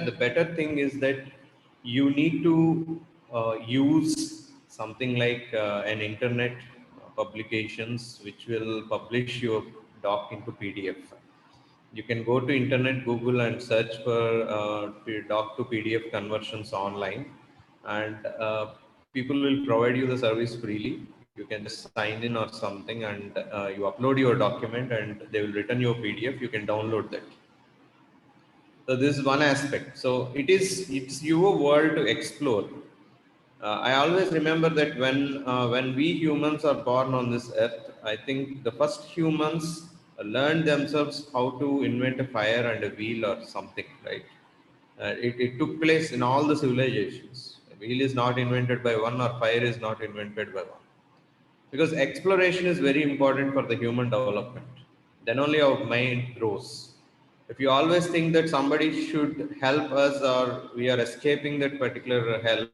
the better thing is that you need to use something like an internet publications which will publish your doc into PDF. You can go to internet, Google, and search for doc to PDF conversions online, and people will provide you the service freely. You can just sign in or something, and you upload your document, and they will return your PDF. You can download that. So this is one aspect. So it's your world to explore. I always remember that when we humans are born on this earth, I think the first humans learned themselves how to invent a fire and a wheel or something, right? It took place in all the civilizations. A wheel is not invented by one, or fire is not invented by one, because exploration is very important for the human development. Then only our mind grows. If you always think that somebody should help us, or we are escaping that particular help,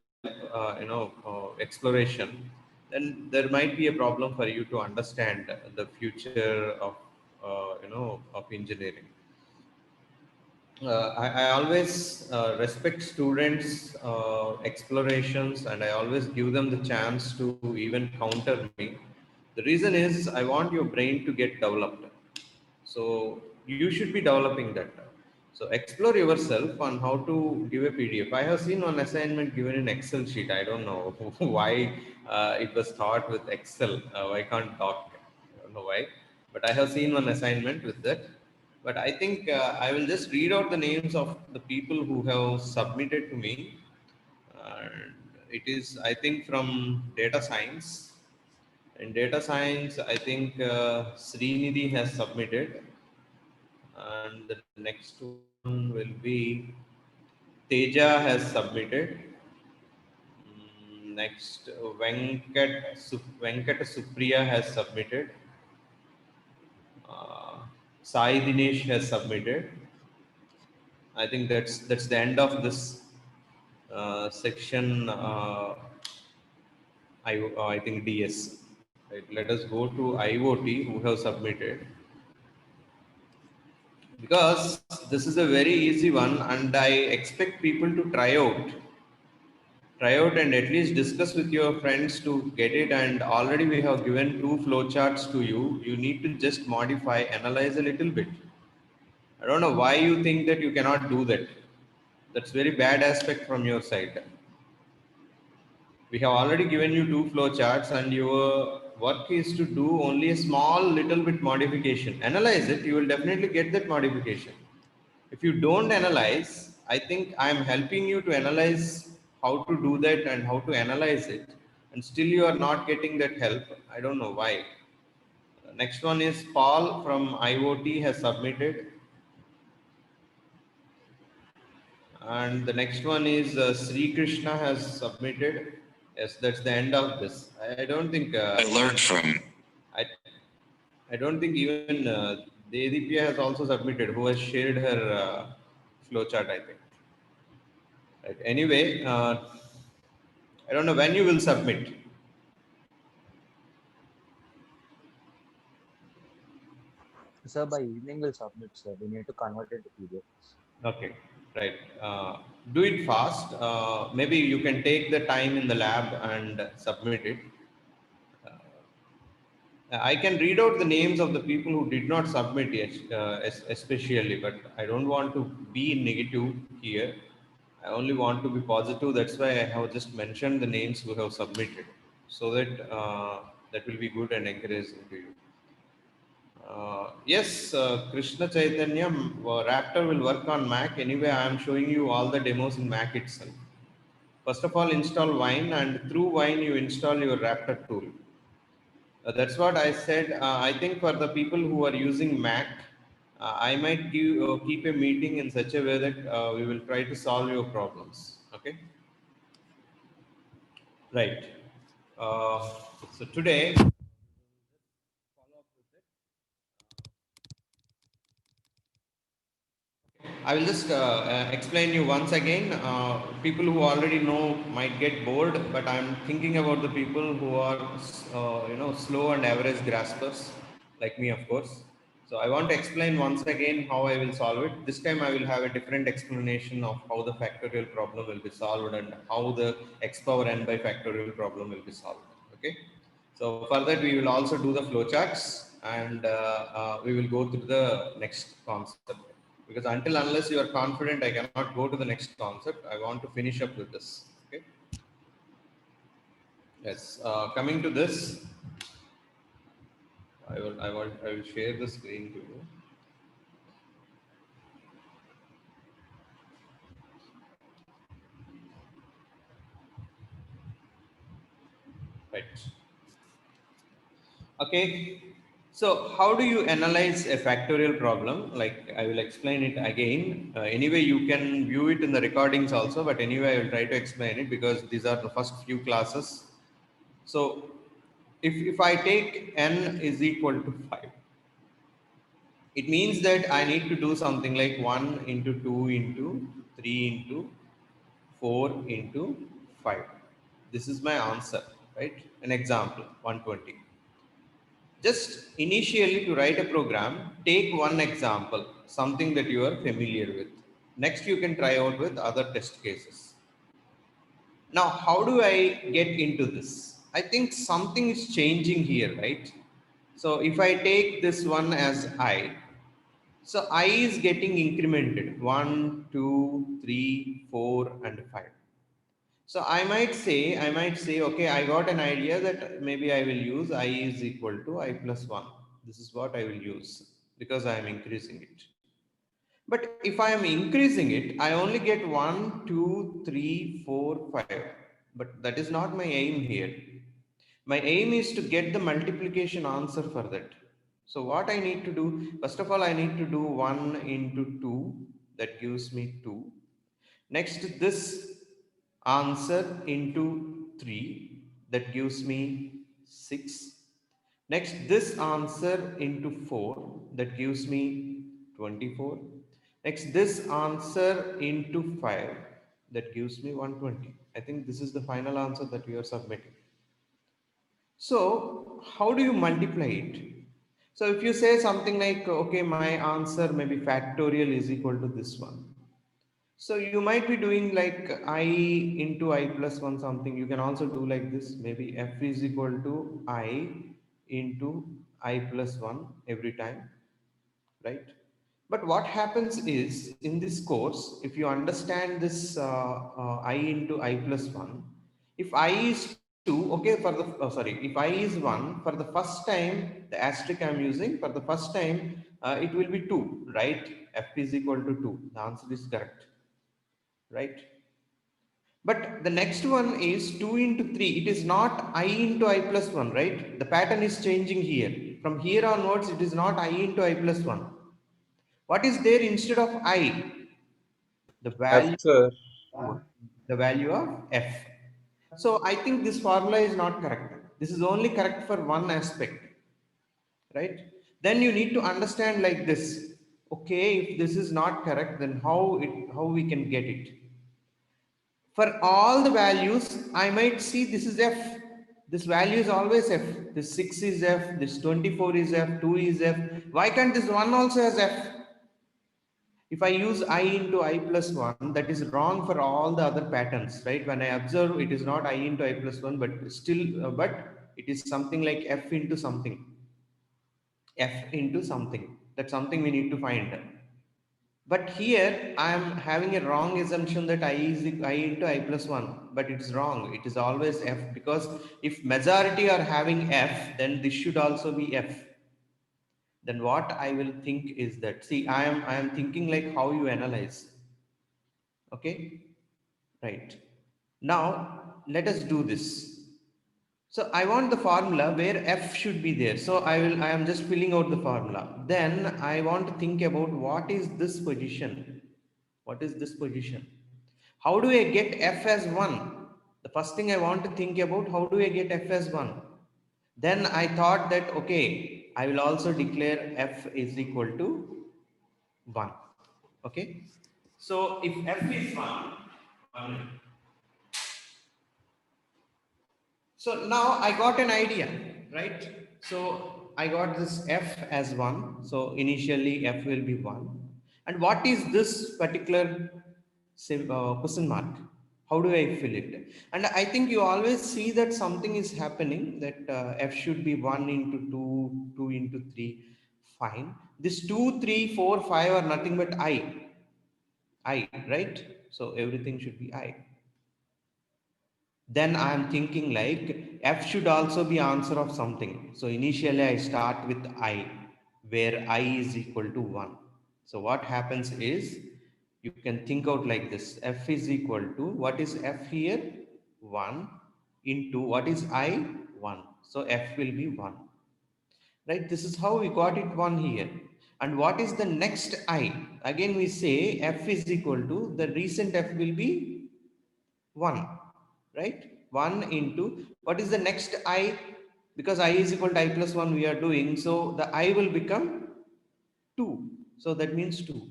exploration, then there might be a problem for you to understand the future of of engineering. I always respect students' explorations, and I always give them the chance to even counter me. The reason is I want your brain to get developed. So you should be developing that. So explore yourself on how to give a PDF. I have seen one assignment given in Excel sheet. I don't know why it was taught with Excel. Why can't doc? I don't know why, but I have seen one assignment with that. But I think I will just read out the names of the people who have submitted to me. And it is, I think, from data science. In data science, I think Srinidhi has submitted, and the next one will be Teja has submitted. Next, Venkat Supriya has submitted. Sai Dinesh has submitted. I think that's the end of this section. I think DS. Right. Let us go to IoT who have submitted, because this is a very easy one, and I expect people to try out and at least discuss with your friends to get it. And already we have given two flowcharts to you. You need to just modify, analyze a little bit. I don't know why you think that you cannot do that. That's very bad aspect from your side. We have already given you two flowcharts, and your work is to do only a small little bit modification. Analyze it, you will definitely get that modification. If you don't analyze, I think I am helping you to analyze how to do that and how to analyze it, and still you are not getting that help. I don't know why. Next one is Paul from IoT has submitted, and the next one is Sri Krishna has submitted. Yes, that's the end of this. I don't think I learned from. I I don't think even Dedipya has also submitted, who has shared her flowchart, I think. Right. Anyway, I don't know when you will submit. Sir, by evening we'll submit, sir. We need to convert it to PDF. Okay, right. Do it fast. Maybe you can take the time in the lab and submit it. I can read out the names of the people who did not submit yet, especially, but I don't want to be negative here. I only want to be positive. That's why I have just mentioned the names who have submitted, so that that will be good and encouraging to you. Yes, Krishna Chaitanya, Raptor will work on Mac. Anyway, I am showing you all the demos in Mac itself. First of all, install Wine, and through Wine, you install your Raptor tool. That's what I said. I think for the people who are using Mac, I might keep a meeting in such a way that we will try to solve your problems. Okay? Right. So today, I will just explain you once again. People who already know might get bored, but I'm thinking about the people who are, slow and average graspers, like me, of course. So I want to explain once again how I will solve it. This time I will have a different explanation of how the factorial problem will be solved and how the x power n by factorial problem will be solved. Okay. So for that we will also do the flowcharts and we will go through the next concept. Because until unless you are confident, I cannot go to the next concept. I want to finish up with this. Okay. Yes. Coming to this, I will share the screen to you. Right. Okay. So how do you analyze a factorial problem? Like I will explain it again. Anyway, you can view it in the recordings also, but anyway, I will try to explain it because these are the first few classes. So if I take n is equal to 5, it means that I need to do something like 1 into 2 into 3 into 4 into 5. This is my answer, right? An example, 120. Just initially to write a program, take one example, something that you are familiar with. Next, you can try out with other test cases. Now, how do I get into this? I think something is changing here, right? So if I take this one as I, so I is getting incremented 1, 2, 3, 4, and 5. So I might say, okay, I got an idea that maybe I will use I is equal to I plus 1. This is what I will use because I am increasing it. But if I am increasing it, I only get 1, 2, 3, 4, 5. But that is not my aim here. My aim is to get the multiplication answer for that. So what I need to do, first of all, I need to do 1 into 2. That gives me 2. Next, this answer into 3. That gives me 6. Next, this answer into 4. That gives me 24. Next, this answer into 5. That gives me 120. I think this is the final answer that we are submitting. So, how do you multiply it? So, if you say something like, okay, my answer maybe factorial is equal to this one. So, you might be doing like I into I plus 1 something. You can also do like this. Maybe f is equal to I into I plus 1 every time, right? But what happens is in this course, if you understand this I into I plus 1, if I is 2, okay, for the, if I is 1, for the first time, the asterisk I'm using, for the first time, it will be 2, right? F is equal to 2. The answer is correct, right? But the next one is 2 into 3. It is not I into I plus 1, right? The pattern is changing here. From here onwards, it is not I into I plus 1. What is there instead of I? The F, value, sir. the value of f. So I think this formula is not correct. This is only correct for one aspect, right? Then you need to understand like this. Okay, if this is not correct, then how we can get it? For all the values, I might see this is f. This value is always f. This 6 is f. This 24 is f. 2 is f. Why can't this one also has f? If I use I into I plus 1, that is wrong for all the other patterns, right? When I observe, it is not I into I plus 1, but still, but it is something like f into something. F into something. That's something we need to find. But here I am having a wrong assumption that I is I into I plus 1, but it is wrong. It is always f because if majority are having f, then this should also be f. Then what I will think is that, see, I am thinking like how you analyze. Okay, right. Now let us do this. So I want the formula where f should be there. So I am just filling out the formula. Then I want to think about what is this position. What is this position? How do I get f as 1? The first thing I want to think about, how do I get f as 1? Then I thought that, okay, I will also declare f is equal to 1. Okay. So if f is 1, so now I got an idea, right? So I got this f as 1. So initially f will be 1. And what is this particular question mark? How do I fill it? And I think you always see that something is happening, that f should be 1 into 2, 2 into 3. Fine. This 2, 3, 4, 5 are nothing but I, right? So everything should be I. Then I am thinking like f should also be answer of something. So initially I start with I, where I is equal to 1. So what happens is, you can think out like this: f is equal to, what is f here? 1 into, what is I? 1. So f will be 1, right? This is how we got it 1 here. And what is the next I? Again we say f is equal to, the recent f will be 1, right? 1 into, what is the next I? Because I is equal to I plus 1 we are doing, so the I will become 2. So that means 2.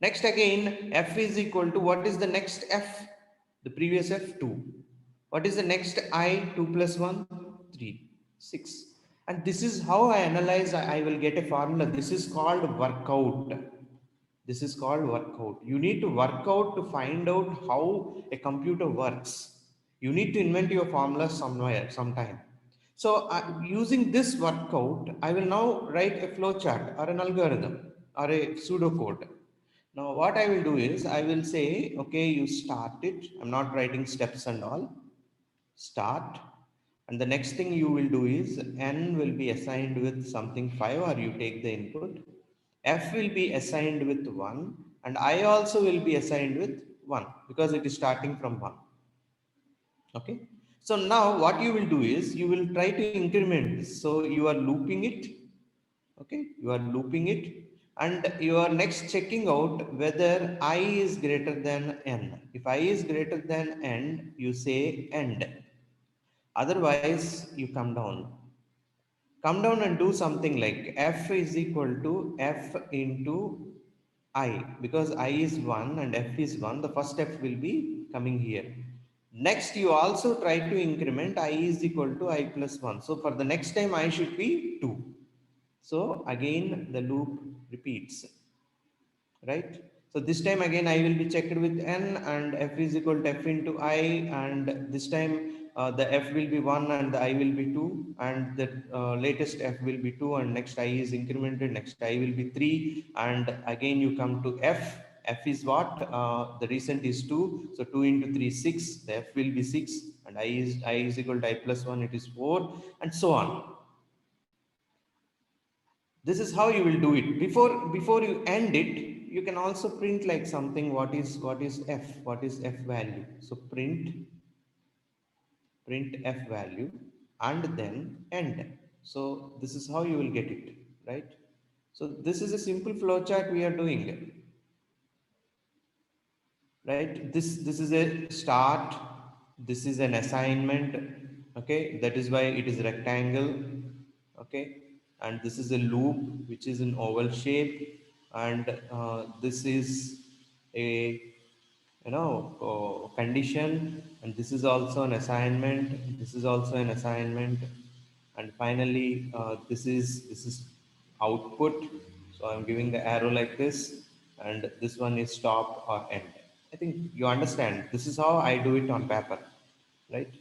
Next again, f is equal to, what is the next f? The previous f, 2. What is the next I? 2 plus 1, 3, 6. And this is how I analyze. I will get a formula. This is called workout. This is called workout. You need to work out to find out how a computer works. You need to invent your formula somewhere, sometime. So using this workout, I will now write a flowchart or an algorithm or a pseudocode. Now what I will do is, I will say, okay, you start it. I'm not writing steps and all. Start. And the next thing you will do is, n will be assigned with something 5, or you take the input. F will be assigned with 1, and I also will be assigned with 1, because it is starting from 1. Okay. So now what you will do is, you will try to increment this. So you are looping it. Okay, you are looping it, and you are next checking out whether I is greater than n. If I is greater than n, you say end. Otherwise you come down and do something like f is equal to f into I, because I is 1 and f is 1. The first f will be coming here. Next you also try to increment I is equal to I plus 1. So for the next time I should be 2. So again the loop repeats, right? So this time again I will be checked with n, and f is equal to f into I, and this time the f will be 1 and the I will be 2, and the latest f will be 2, and next I is incremented, next I will be 3, and again you come to f. F is what? The recent is 2, so 2 into 3 6, the f will be 6, and I is equal to I plus 1, it is 4, and so on. This is how you will do it. Before you end it, you can also print like something. What is f? What is f value? So print f value and then end. So this is how you will get it, right? So this is a simple flowchart we are doing, right? This is a start. This is an assignment. Okay, that is why it is rectangle. Okay, and this is a loop which is an oval shape, and this is a, condition, and this is also an assignment, this is also an assignment, and finally this is output. So I'm giving the arrow like this, and this one is stop or end. I think you understand. This is how I do it on paper, right?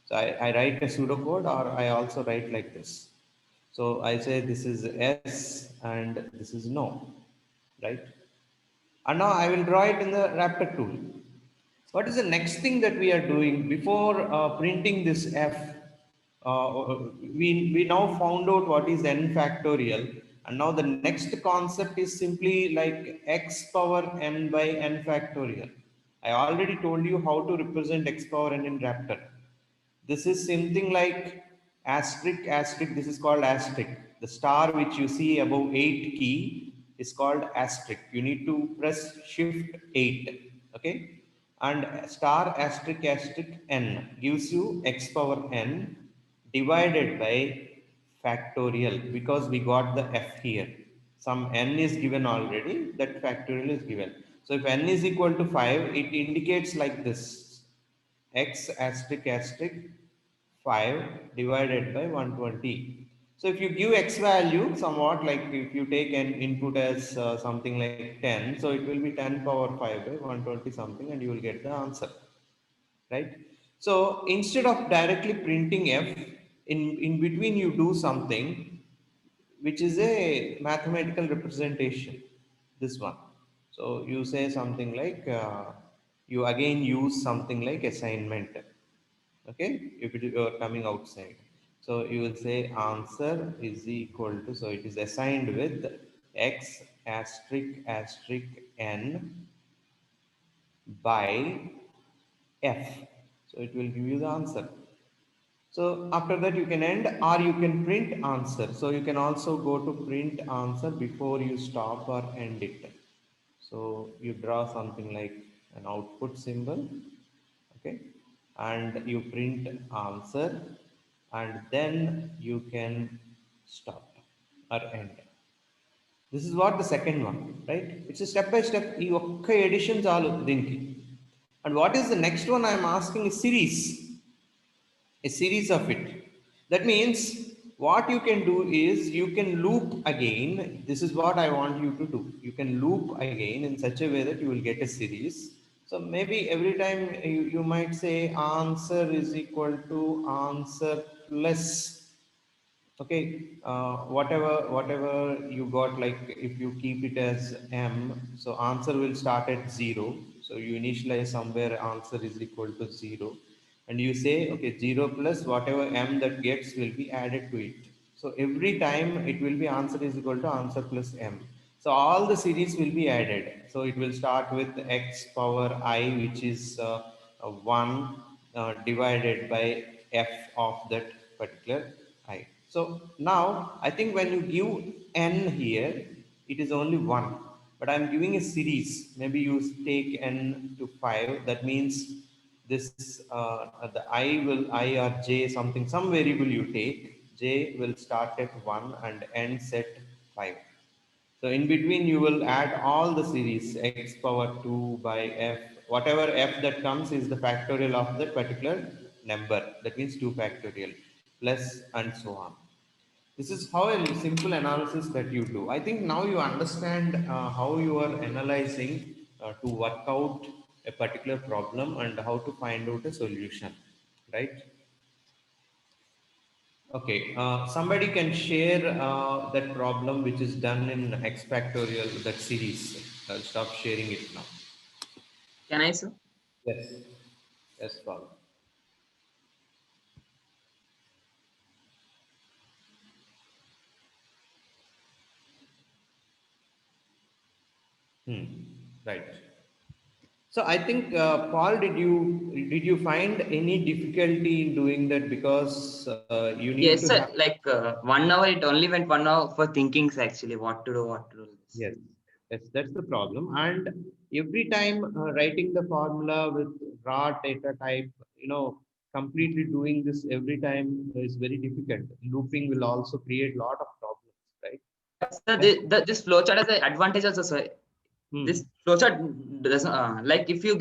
So I write a pseudocode, or I also write like this. So I say this is S and this is no, right? And now I will draw it in the Raptor tool. What is the next thing that we are doing before printing this F? We now found out what is n factorial, and now the next concept is simply like x power n by n factorial. I already told you how to represent x power n in Raptor. This is something like asterisk, asterisk. This is called asterisk. The star which you see above 8 key is called asterisk. You need to press shift 8. Okay. And star asterisk asterisk n gives you x power n divided by factorial, because we got the f here. Some n is given already, that factorial is given. So if n is equal to 5, it indicates like this: x asterisk asterisk 5 divided by 120. So if you give x value somewhat, like if you take an input as something like 10, so it will be 10 power 5 by 120 something, and you will get the answer, right? So instead of directly printing f, in between you do something which is a mathematical representation, this one. So you say something like, you again use something like assignment, okay, if it, you are coming outside. So you will say answer is equal to, so it is assigned with x asterisk asterisk n by f, so it will give you the answer. So after that you can end, or you can print answer. So you can also go to print answer before you stop or end it. So you draw something like an output symbol, okay, and you print answer, and then you can stop or end. This is what the second one, right? It's a step by step ఈ ఒక్క edition చాలు దీనికి. And what is the next one I am asking? Is series, a series of it. That means what you can do is you can loop again. This is what I want you to do. You can loop again in such a way that you will get a series. So maybe every time you might say answer is equal to answer plus, okay, whatever you got, like if you keep it as m, so answer will start at 0. So you initialize somewhere answer is equal to 0, and you say okay, 0 plus whatever m that gets will be added to it. So every time it will be answer is equal to answer plus m. So all the series will be added. So it will start with x power I, which is 1 divided by f of that particular I. So now I think when you give n here, it is only 1, but I'm giving a series. Maybe you take n to 5. That means this the I will, I or j something, some variable you take, j will start at 1 and ends at 5. So in between you will add all the series x power 2 by f, whatever f that comes is the factorial of that particular number. That means 2 factorial plus and so on. This is how a simple analysis that you do. I think now you understand how you are analyzing to work out a particular problem and how to find out a solution, right? Okay, somebody can share that problem which is done in X factorial, that series. I'll stop sharing it now. Can I, sir? Yes, yes, Paul. Right. So I think, Paul, did you find any difficulty in doing that, because you need Yes, to sir. have. Like 1 hour, it only went 1 hour for thinking actually what to do, what to do. Yes, yes, that's the problem. And every time writing the formula with raw data type, completely doing this every time is very difficult. Looping will also create a lot of problems, right? But sir, Yes. this flowchart has an advantage also, sir. Hmm. This flowchart doesn't like if you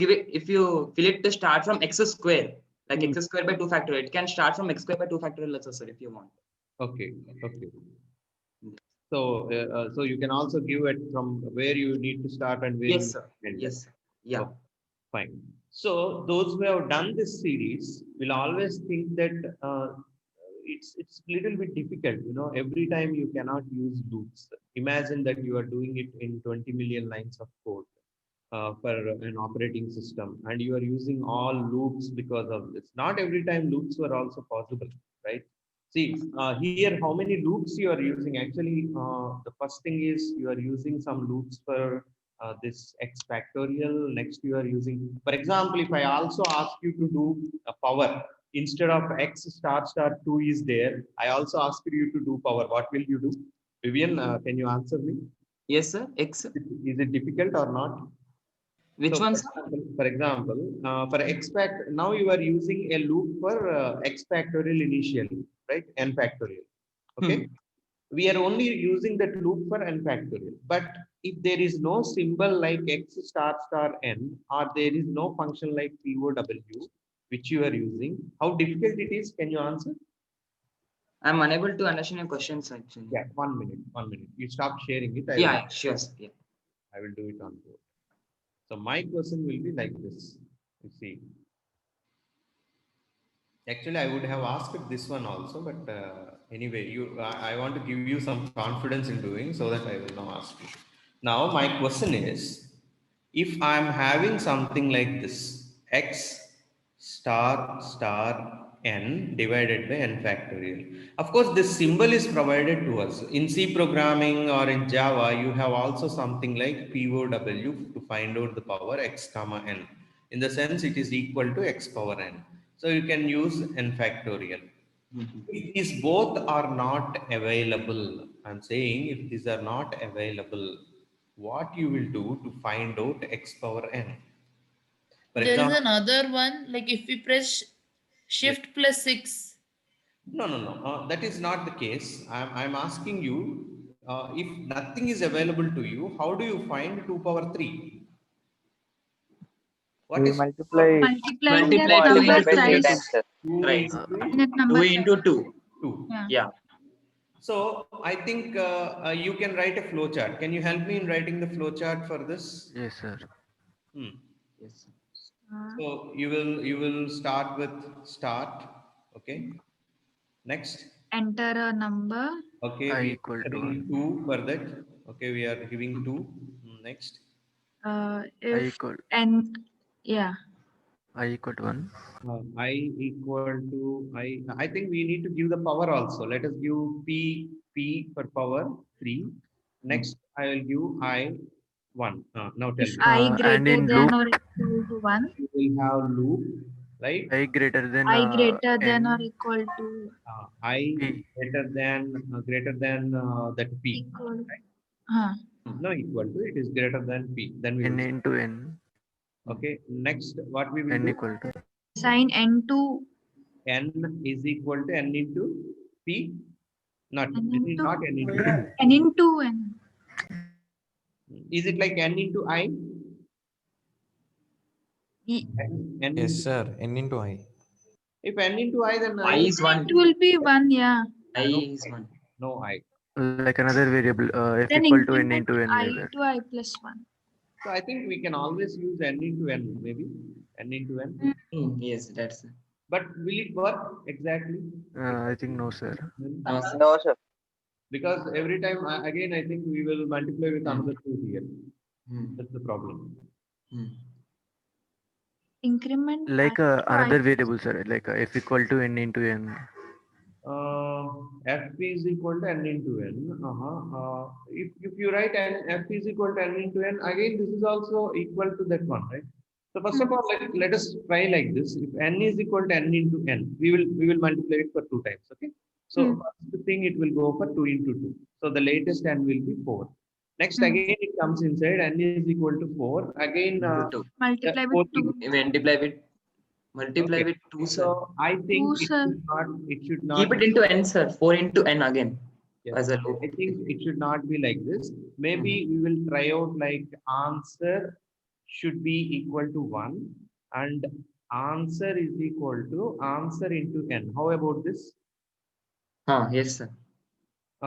fill it to start from x square, like Hmm. x square by 2 factorial, it can start from x square by 2 factorial also, sir, if you want. Okay, okay. So you can also give it from where you need to start and where you Yes, need sir. to end. Yes, sir. Yeah. Oh, fine. So those who have done this series will always think that it's little bit difficult. Every time you cannot use loops. Imagine that you are doing it in 20 million lines of code for an operating system, and you are using all loops because of this. Not every time loops were also possible, right? See, here how many loops you are using. Actually, the first thing is you are using some loops for this x factorial. Next, you are using, for example, if I also ask you to do a power, instead of x star star 2 is there, I also ask you to do power. What will you do? Vivian, can you answer me? Yes, sir. X. Is it difficult or not? Which So, one, sir? for example, for x fact, now you are using a loop for x factorial initially, right? N factorial. Okay. We are only using that loop for n factorial. But if there is no symbol like x star star n, or there is no function like POW, which you are using, how difficult it is? Can you answer? I'm unable to understand your questions actually. Yeah, 1 minute, 1 minute. You stop sharing it. Yeah, sure. Sir. Yeah. I will do it on board. So my question will be like this. You see. Actually, I would have asked this one also, but anyway, I want to give you some confidence in doing so that I will now ask you. Now, my question is, if I am having something like this, x star star n divided by n factorial. Of course, this symbol is provided to us. In C programming or in Java, you have also something like POW to find out the power x comma n. In the sense, it is equal to x power n. So you can use n factorial. If these both are not available, I'm saying if these are not available, what you will do to find out x power n? For There is example, another one, like if we press yes. shift plus 6. No. That is not the case. I'm asking you, if nothing is available to you, how do you find 2 power 3? What We is multiply Multiplying that Multiply two number into by two 3 thrice. times, sir. 2 Thrice. into That number 2 into thrice. 2. 2? Yeah. Yeah. So I think you can write a flow chart. Can you help me in writing the flow chart for this? Yes, sir. Hmm. Yes. So you will start with start. Okay. Next. Enter a number. Okay, I we equal are to giving 2 for that. Okay, we are giving 2. Next. I If equal n, yeah. I equal to 1. I equal to I think we need to give the power also. Let us give p for power 3. Next, I will give I 1. Now tell If me. I And greater in than loop, or equal to 1, You will have loop, right? I greater than I greater than or n equal to I p. greater than that p. equal. Right? Huh. No equal to, it is greater than p. Then we N will. into n. Okay. Next, what we will N do? equal to Assign n to N is equal to n into p. Not n this is into not n into p. n into n. Is it like n into I? E- N Yes, into, sir. N into I. if n into I, then I I is 1. It will be 1, yeah. I no is I. 1. No I. like another variable f Then equal to n increment into n. I Like that. to I plus 1. So I think we can always use n into n, maybe n into n. Yes, that's But will it work exactly? I think no, sir. no, sir. No, sir. Because every time again I think we will multiply with another 2 here. Hmm. That's the problem. Hmm. Increment Like I to I another plus variable, sir. Like f equal to n into n. F is equal to n into n. If you write n, f is equal to n into n, again this is also equal to that one, right? So first of all, let us try like this. If n is equal to n into n, we will multiply it for 2 times. Okay. So first thing it will go for 2 into 2. So the latest n will be 4. Next again it comes inside n is equal to 4. Again Into 2. multiply with fourth 2. Multiply Okay. with 2, sir. So I think 2, it sir. should not Keep it into n, sir. 4 into n again. Yes, As a loop. I think it should not be like this. Maybe we will try out like answer should be equal to 1 and answer is equal to answer into n. How about this? Yes, sir.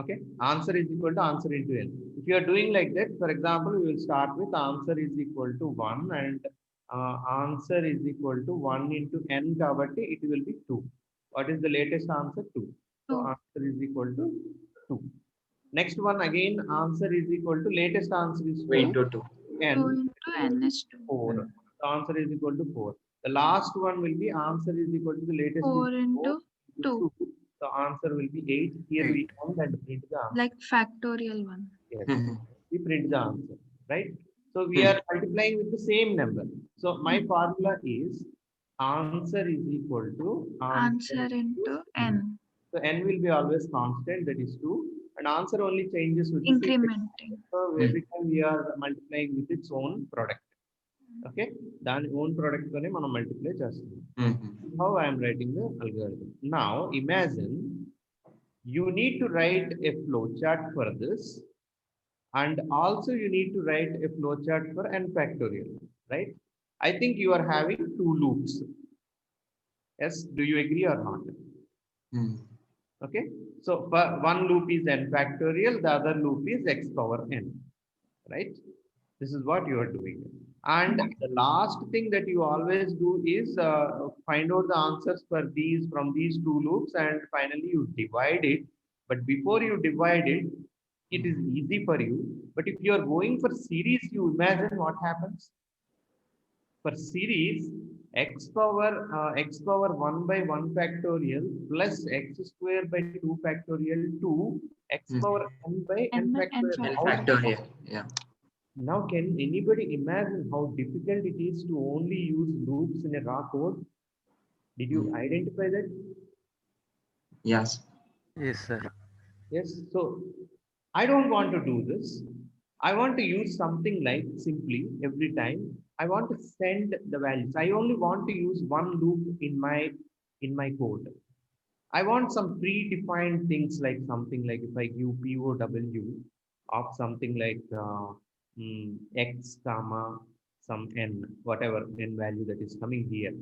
Okay, answer is equal to answer into n. If you are doing like that, for example, we will start with answer is equal to 1 and answer is equal to 1 into n kabatti it will be 2. What is the latest answer? 2. So 2. answer is equal to 2. Next one again answer is equal to latest answer is 2 2 into 2. 2 n into n is 2. 4. The answer is equal to 4. The last one will be answer is equal to the latest 4 is into 2. 2. The answer will be 8. Here we count and print the answer. Like factorial one. Yes. We print the answer, right? So we are multiplying with the same number. So my formula is answer is equal to Answer into n. So n will be always constant, that is 2, and answer only changes with the Incrementing. So every time we are multiplying with its own product. Okay, then own product tone మనం multiply చేస్తాం. How I am writing the algorithm. Now imagine you need to write a flow chart for this, and also you need to write a flow chart for n factorial, right? I think you are having 2 loops. Yes, do you agree or not? Okay, so one loop is n factorial, the other loop is x power n, right? This is what you are doing. And the last thing that you always do is find out the answers for these from these two loops, and finally you divide it. But before you divide it, it is easy for you. But if you are going for series, you imagine what happens. For series, x power 1 by 1 factorial plus x square by 2 factorial to x power n by n N by n factorial. N How factorial. Yeah. now, can anybody imagine how difficult it is to only use loops in a raw code? Did you identify that? Yes. Yes, sir. Yes. So, I don't want to do this. I want to use something like simply every time I want to send the values. I only want to use one loop in my code. I want some predefined things like something like if I give POW of something like x comma some n, whatever n value that is coming here,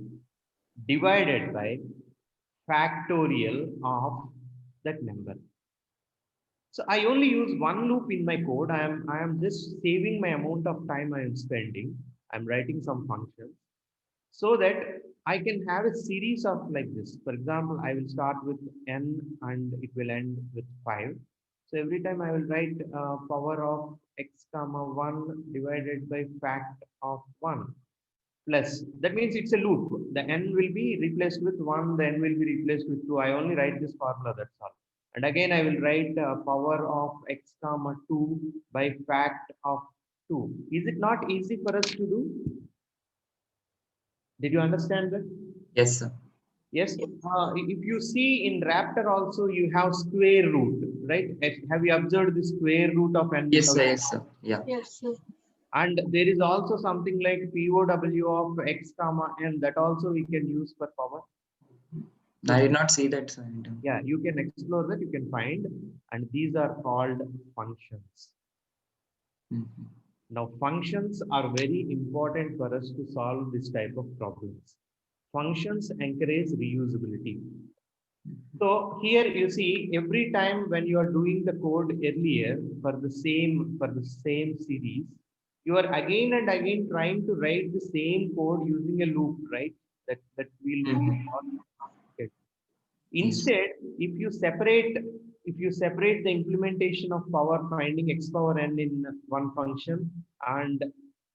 divided by factorial of that number. So I only use one loop in my code. I am just saving my amount of time I am spending. I'm writing some functions so that I can have a series of like this. For example, I will start with n and it will end with 5. So every time I will write power of x comma 1 divided by fact of 1 plus. That means it's a loop. The n will be replaced with 1, the n will be replaced with 2. I only write this formula, that's all. And again, I will write power of x comma 2 by fact of 2. Is it not easy for us to do? Did you understand that? Yes, sir. Yes. If you see in Raptor also, you have square root, right? Have you observed the square root of n? Yes, sir. Yes, sir. Yeah. Yes, sir. And there is also something like POW of x comma n that also we can use for power. I did not see that, sir. Yeah, you can explore that, you can find, and these are called functions. Mhm. Now, functions are very important for us to solve this type of problems. Functions encourage reusability. So here you see every time when you are doing the code earlier for the same series, you are again and again trying to write the same code using a loop, right? That will Mhm. okay. Instead, if you separate the implementation of power finding x power n in one function and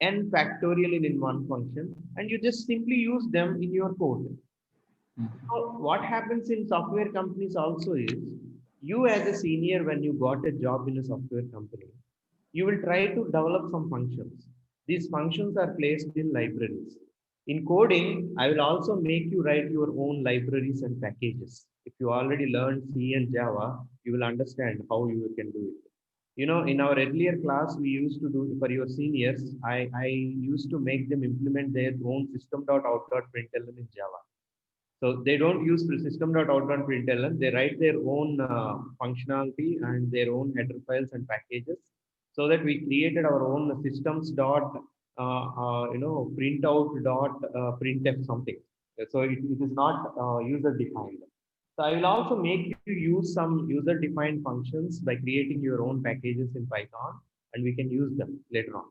n factorial in one function, and you just simply use them in your code. Mhm. So what happens in software companies also is you as a senior, when you got a job in a software company, you will try to develop some functions. These functions are placed in libraries. In coding, I will also make you write your own libraries and packages. If you already learned C and Java, you will understand how you can do it. You know, in our earlier class, we used to do for your seniors, I used to make them implement their own system.out.println in Java. So they don't use system.out.println. They write their own functionality and their own header files and packages, so that we created our own systems dot printout dot printf something. So it is not user defined. So I will also make you use some user defined functions by creating your own packages in Python, and we can use them later on.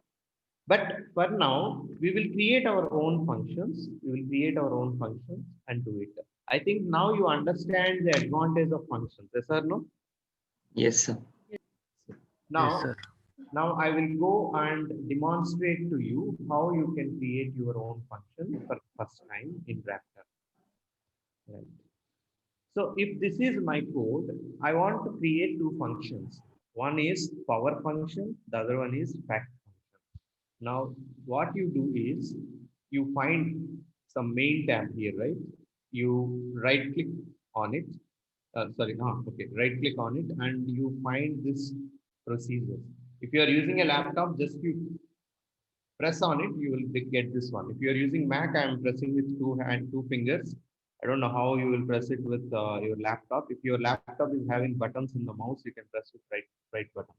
But for now, we will create our own functions. We will create our own functions and do it. I think now you understand the advantage of functions. Yes or no? Yes, sir. Yes, Now, sir. now I will go and demonstrate to you how you can create your own function for first time in Raptor. Right. So if this is my code, I want to create two functions. One is power function, the other one is fact function. Now, what you do is you find some main tab here, right? You right click on it. Okay, right click on it and you find this procedure. If you are using a laptop, just you press on it, you will get this one. If you are using Mac, I am pressing with two fingers. I don't know how you will press it with your laptop. If your laptop is having buttons in the mouse, you can press with right button.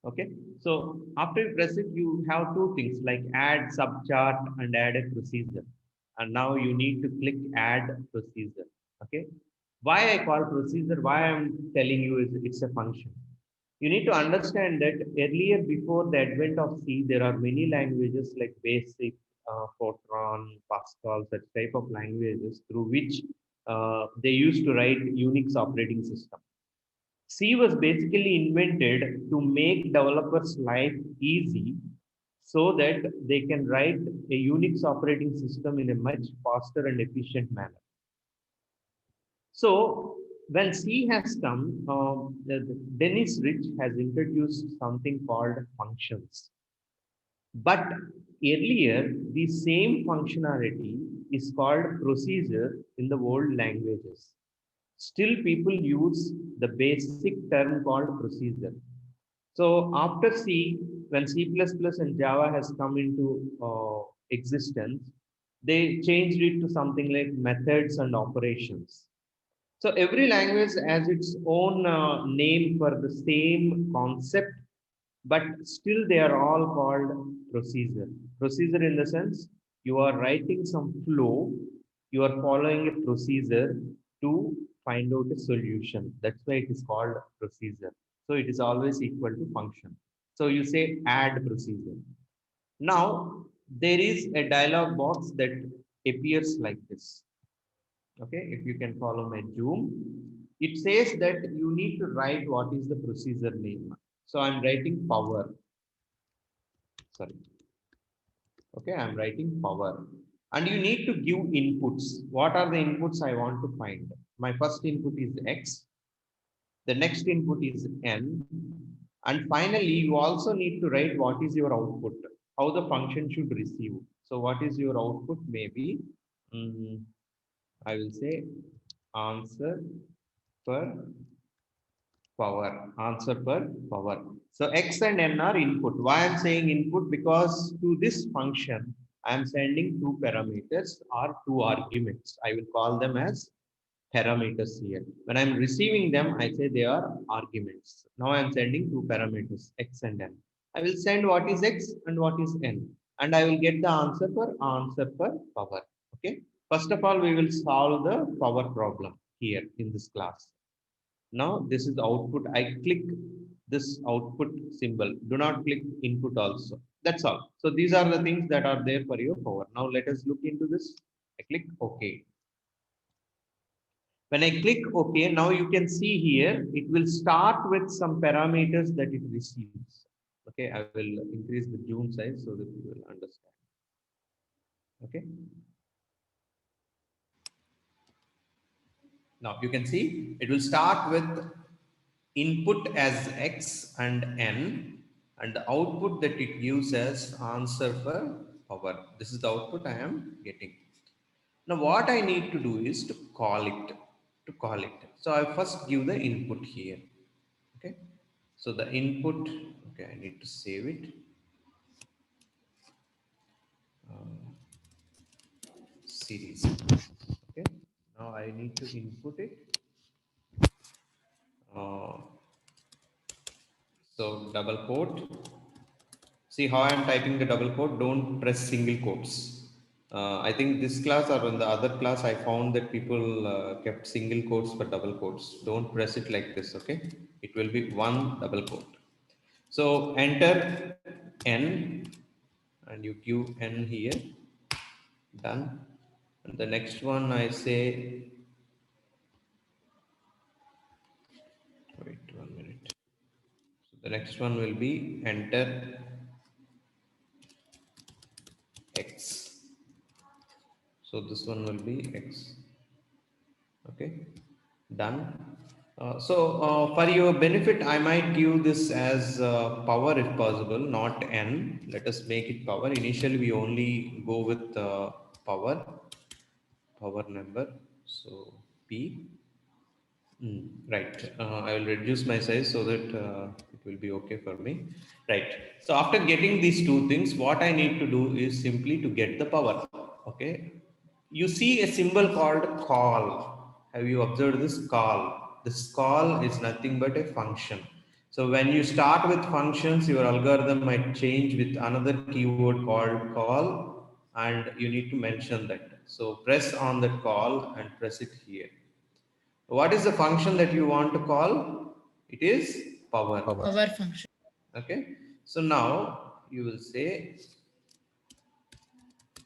Okay, so after you press it, you have two things like add subchart and add a procedure. And now you need to click add procedure. Okay, Why I call procedure, why I'm telling you is it's a function. You need to understand that earlier, before the advent of C, there are many languages like BASIC, Fortran, Pascal, such type of languages through which they used to write Unix operating system. C was basically invented to make developers' life easy so that they can write a Unix operating system in a much faster and efficient manner. So when C has come, Dennis Rich has introduced something called functions. But earlier, the same functionality is called procedure in the old languages. Still, people use the basic term called procedure. So after C, when C++ and Java has come into existence, they changed it to something like methods and operations. So every language has its own name for the same concept, but still they are all called procedure. Procedure in the sense you are writing some flow, you are following a procedure to find out a solution. That's why it is called procedure. So it is always equal to function. So you say add procedure. Now there is a dialog box that appears like this. Okay, if you can follow my Zoom, it says that you need to write what is the procedure name. So I'm writing power. Sorry. Okay, I'm writing power. And you need to give inputs. What are the inputs I want to find? My first input is X. The next input is N. And finally, you also need to write what is your output, how the function should receive. So what is your output? Maybe I will say answer per power, answer per power. So X and N are input. Why I'm saying input? Because to this function, I'm sending two parameters or two arguments. I will call them as parameters here. When I'm receiving them, I say they are arguments. Now I'm sending two parameters, X and N. I will send what is X and what is N. And I will get the answer per power. Okay. First of all, we will solve the power problem here in this class. Now this is output. I click this output symbol. Do not click input also. That's all. So these are the things that are there for your power. Now let us look into this. I click OK. When I click OK, now you can see here, it will start with some parameters that it receives. Okay, I will increase the zoom size so that you will understand. Okay. Now you can see it will start with input as X and N, and the output that it gives as answer for power. This is the output I am getting. Now what I need to do is to call it. So I first give the input here. Okay. So the input, okay, I need to save it. Series. Okay. Now I need to input it. So double quote. See how I am typing the double quote. Don't press single quotes. I think this class or in the other class, I found that people kept single quotes for double quotes. Don't press it like this. Okay. It will be one double quote. So enter N and you give N here. Done. And the next one I say, wait 1 minute. So the next one will be enter X. So this one will be X. Okay, done. For your benefit, I might give this as power if possible, not N. Let us make it power. Initially, we only go with power number. So P. Right. I will reduce my size so that it will be okay for me. Right. So after getting these two things, what I need to do is simply to get the power. Okay. You see a symbol called call. Have you observed this call? This call is nothing but a function. So when you start with functions, your algorithm might change with another keyword called call, and you need to mention that. So press on that call and press it here. What is the function that you want to call? It is power. Power function. Okay, so now you will say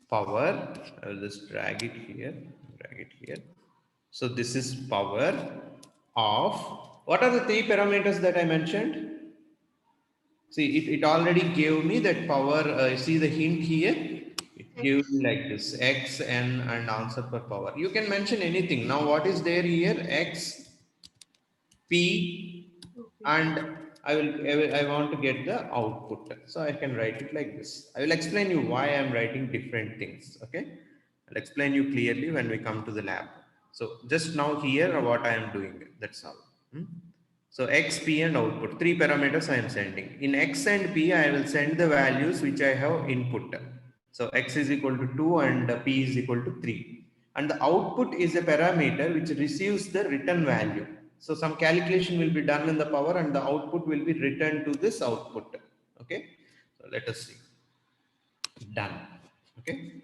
power. I will just drag it here. So this is power of, what are the three parameters that I mentioned? See, it already gave me that power. See the hint here? It gave me like this, x, n, and answer for power. You can mention anything. Now, what is there here? X, p, and I want to get the output. So I can write it like this. I will explain you why I'm writing different things. Okay. I'll explain you clearly when we come to the lab. So just now here what I am doing. That's all. So x, p, and output, three parameters I am sending. In x and p, I will send the values which I have input. So x is equal to 2 and p is equal to 3. And the output is a parameter which receives the return value. So some calculation will be done in the power and the output will be returned to this output. Okay. So let us see. Done. Okay.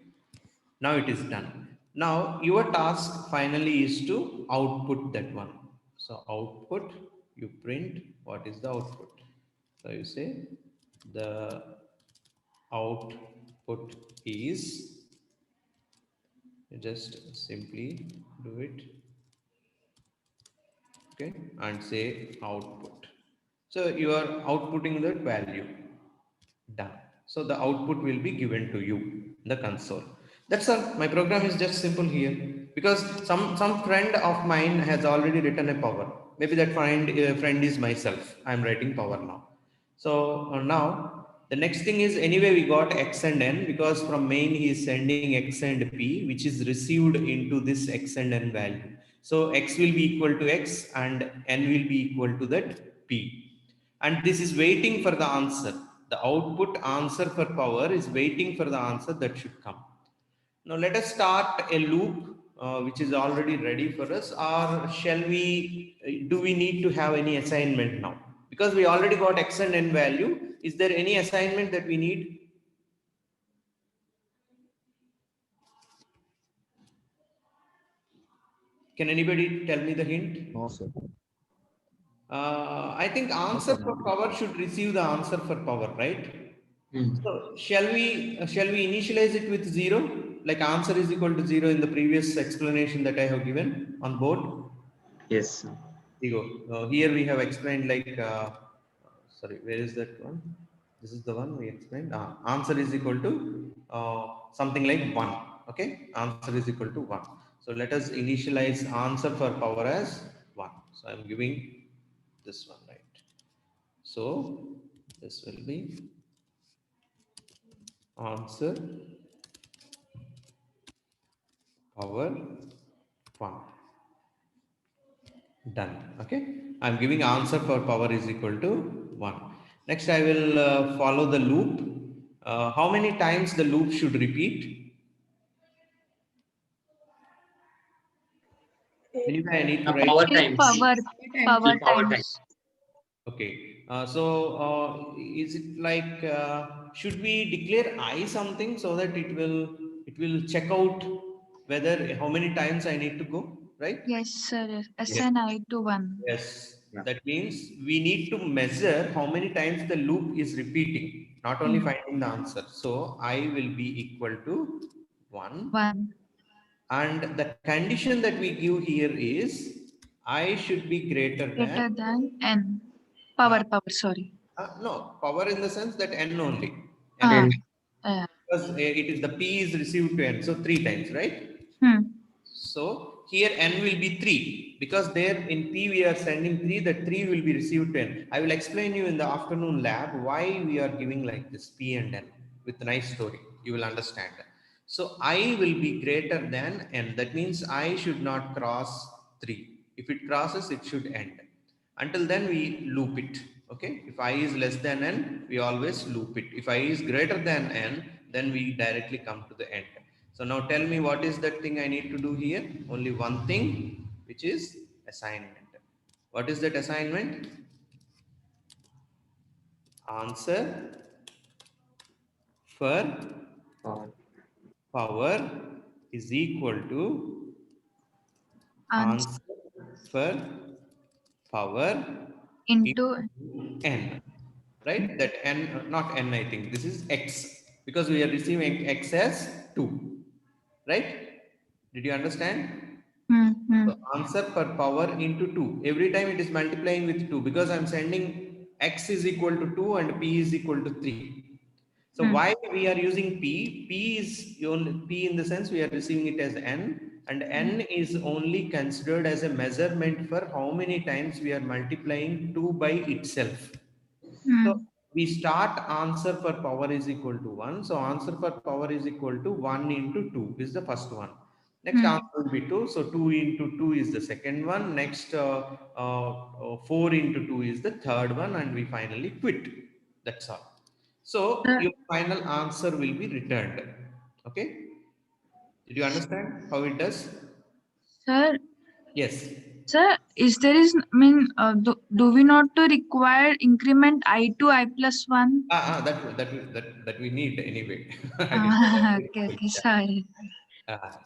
Now it is done. Now your task finally is to output that one. So output, you print what is the output. So you say the output is, you just simply do it. Okay, and say output. So you are outputting that value. Done. So the output will be given to you in the console. That's all. My program is just simple here, because some friend of mine has already written a power. Maybe that friend is myself. I'm writing power now. So now the next thing is, anyway we got x and n, because from main he is sending x and p, which is received into this x and n value. So x will be equal to x and n will be equal to that p. And this is waiting for the answer. The output answer for power is waiting for the answer that should come. Now let us start a loop which is already ready for us, or shall we, do we need to have any assignment now? Because we already got x and n value. Is there any assignment that we need? Can anybody tell me the hint? No, sir. I think answer for power should receive the answer for power, right? So shall we initialize it with 0? Like answer is equal to 0 in the previous explanation that I have given on board. Yes. Here you go. Here we have explained like, sorry, where is that one? This is the one we explained. Answer is equal to something like 1. Okay, answer is equal to 1. So let us initialize answer for power as 1. So I'm giving this one, right? So this will be answer power 1. Done. Okay, I'm giving answer for power is equal to 1. Next I will follow the loop. How many times the loop should repeat? Anyway, I need to write. Power Till times. power Till power times. Okay, so is it like, should we declare I something so that it will check out whether how many times I need to go, right? Yes, sir. Yes. SNI to 1. Yes, Yeah. that means we need to measure how many times the loop is repeating, not only finding the answer. So I will be equal to 1. 1. And the condition that we give here is I should be greater Greater than, than N. Power, sorry. no, power in the sense that n only. Ah, N, yeah. because it is the p is received to n, so 3 times, right? So here n will be 3, because there in p we are sending 3, that 3 will be received to n. I will explain you in the afternoon lab why we are giving like this p and n with a nice story. You will understand. So I will be greater than n. That means I should not cross 3. If it crosses, it should end. Until then we loop it. Okay. If I is less than n, we always loop it. If I is greater than n, then we directly come to the end. So now tell me, what is that thing I need to do here? Only one thing, which is assignment. What is that assignment? Answer for power is equal to answer per power into n, right? That n, not n, I think this is x, because we are receiving x as 2, right? Did you understand? So answer per power into 2. Every time it is multiplying with 2, because I'm sending x is equal to 2 and p is equal to 3. So why we are using p? P is only p in the sense we are receiving it as n, and n is only considered as a measurement for how many times we are multiplying 2 by itself. So we start answer per power is equal to 1. So answer per power is equal to 1 into 2 is the first one. Next answer will be 2. So 2 into 2 is the second one. Next 4 into 2 is the third one. And we finally quit. That's all. So your final answer will be returned. Okay. Did you understand how it does? sir. Yes. Sir, do we not to require increment I to I plus 1? That we need anyway. Okay, sorry.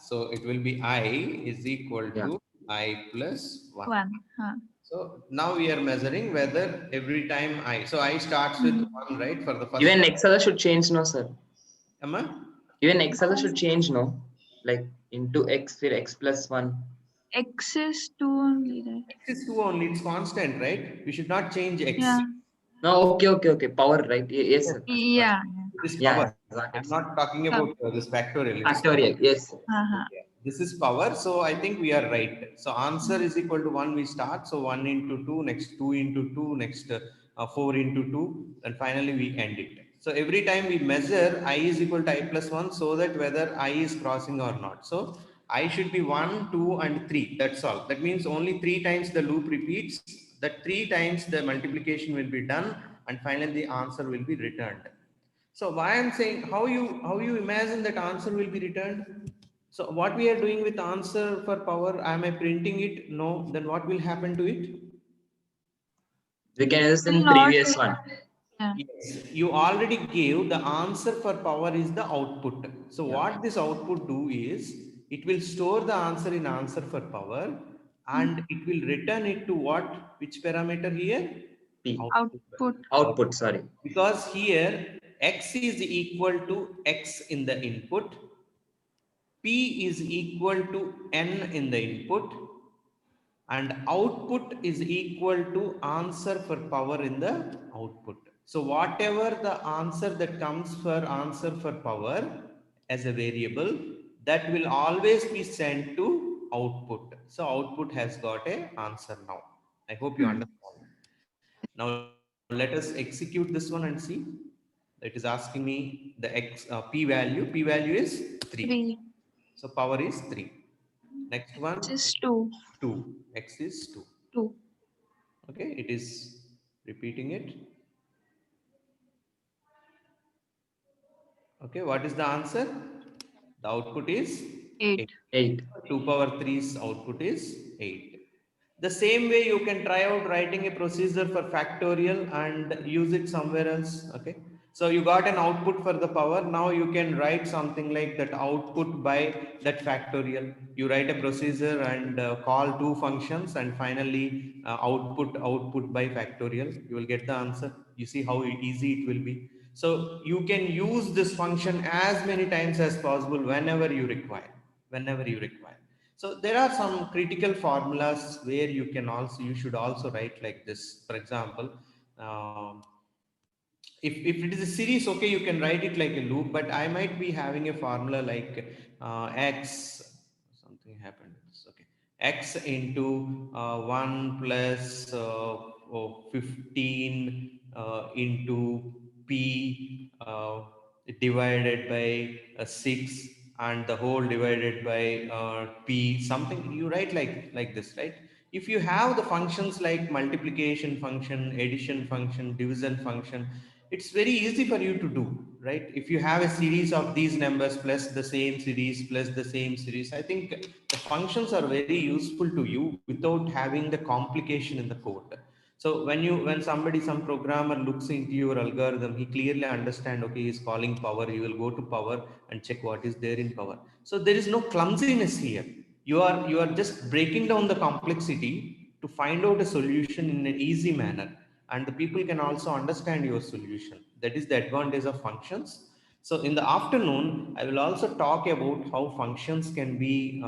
So it will be I is equal to I plus 1. 1. So now we are measuring whether every time I, so I starts with 1, right? For the first. Even x other should change, no, sir. Amma? Even x other should change, no? Like into x, फिर x plus 1. X is 2 only, right? X is 2 only, it's constant, right? We should not change x. Yeah. No, okay. Power, right? Yes, sir. Yeah. This Yeah, power. got it, I'm sir. not talking about this factorial. It is Factorial, yes. Sir. Yeah. This is power, so I think we are right. So answer is equal to 1, we start. So 1 into 2, next 2 into 2, next 4 into 2, and finally we end it. So every time we measure I is equal to I plus 1, so that whether I is crossing or not. So I should be 1, 2 and 3. That's all. That means only 3 times the loop repeats. That 3 times the multiplication will be done, and finally the answer will be returned. So why I'm saying how you imagine that answer will be returned? So what we are doing with answer for power, am I printing it? No. Then what will happen to it? We can use in Will not previous take- one. Yeah. Yes, you already gave the answer for power is the output. So what this output do is it will store the answer in answer for power, and it will return it to what? Which parameter here? P. Output. Sorry. Because here x is equal to x in the input, p is equal to n in the input, and output is equal to answer for power in the output. So whatever the answer that comes for answer for power as a variable, that will always be sent to output. So output has got a answer now. I hope you understand. Now let us execute this one and see. It is asking me the p value. P value is 3. 3. So power is 3. Next one. X is 2. 2. X is 2. 2. Okay, it is repeating it. Okay, what is the answer? The output is 8. 8. 2 power 3's output is 8. The same way you can try out writing a procedure for factorial and use it somewhere else. Okay, so you got an output for the power. Now you can write something like that output by that factorial. You write a procedure and call 2 functions, and finally output by factorial. You will get the answer. You see how easy it will be. So you can use this function as many times as possible whenever you require. So there are some critical formulas where you should also write like this. For example, if it is a series, okay, you can write it like a loop, but I might be having a formula like x, something happened. Okay, x into 1 plus 15 into p divided by 6, and the whole divided by p, something you write like this, right? If you have the functions like multiplication function, addition function, division function, it's very easy for you to do, right? If you have a series of these numbers plus the same series plus the same series, I think the functions are very useful to you without having the complication in the code. So when some programmer looks into your algorithm, he clearly understand, okay, he's calling power, you will go to power and check what is there in power. So there is no clumsiness here. you are just breaking down the complexity to find out a solution in an easy manner, and the people can also understand your solution. That is the advantage of functions. So in the afternoon, I will also talk about how functions can be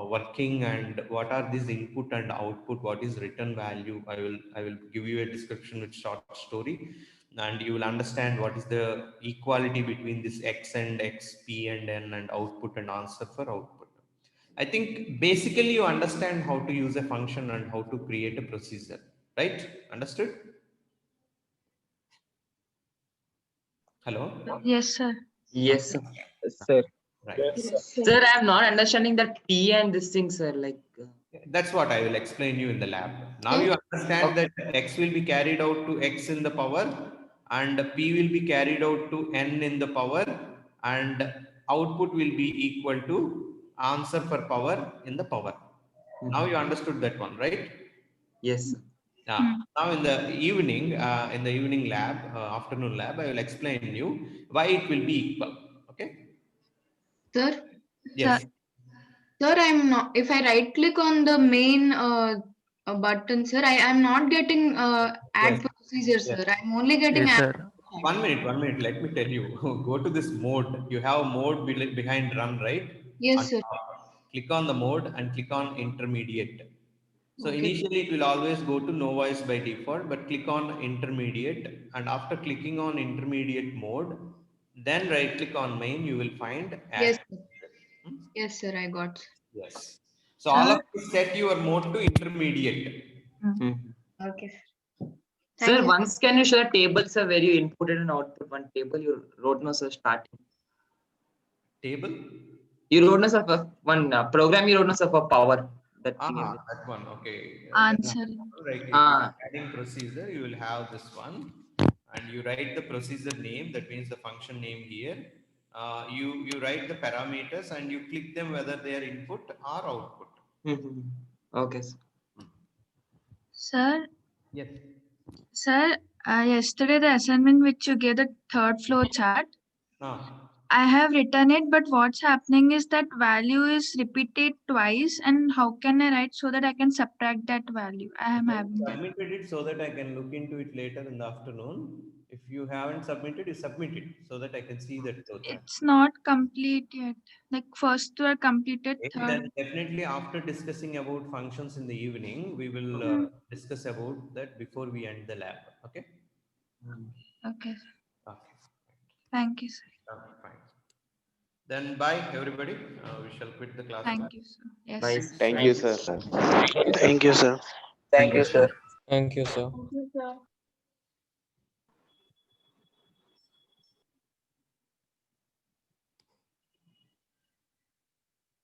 working, and what are these input and output, what is return value. I will give you a description with short story, and you will understand what is the equality between this x and x, p and n, and output and answer for output. I think basically you understand how to use a function and how to create a procedure, right? Understood? Hello? Yes, sir. Yes, sir. Sir. Right. Sir, I am not understanding that P and this thing, sir. Like, That's what I will explain you in the lab. Now you understand that x will be carried out to x in the power, and p will be carried out to n in the power, and output will be equal to answer for power in the power. Now you understood that one, right? yes, sir. Now in the evening lab, afternoon lab, I will explain you why it will be equal. Okay. Sir, Yes. sir, I'm not. If I right click on the main button, sir, I am not getting add Yes. procedure, sir. I'm only getting Yes, add. sir. 1 minute. Let me tell you. Go to this mode. You have mode behind run, right? Yes, sir. Click on the mode and click on intermediate. So Okay. initially it will always go to no voice by default, but click on intermediate, and after clicking on intermediate mode, then right click on main, you will find Yes, add. sir. Hmm? Yes, sir. I got. Yes. So all of you set your mode to intermediate. Okay. Sir, Thank you. once can you show the tables are where you inputted and output one table you wrote no sir starting. Table. You wrote no sir for one program you wrote no sir for power. That thing. That one. Okay. Answer. Right. If Ah. you're adding procedure, you will have this one, and you write the procedure name. That means the function name here. You write the parameters and you click them whether they are input or output. Okay, sir. Sir, Yes. sir, yesterday the assignment which you gave, the third flow chart, I have written it, but what's happening is that value is repeated twice, and how can I write so that I can subtract that value? I am having that. Submitted it so that I can look into it later in the afternoon. If you haven't submitted, you submit it so that I can see that flow chart. It's not complete yet. Like first two are completed, Okay, third. then definitely after discussing about functions in the evening, we will discuss about that before we end the lab. Okay. Okay. Okay. Thank you, sir. Okay, fine. Then bye everybody. We shall quit the class. Thank you, sir. Yes. Bye. sir. Thank you, sir. Thank you, sir. Thank you, sir. Thank you, sir. Thank you, sir.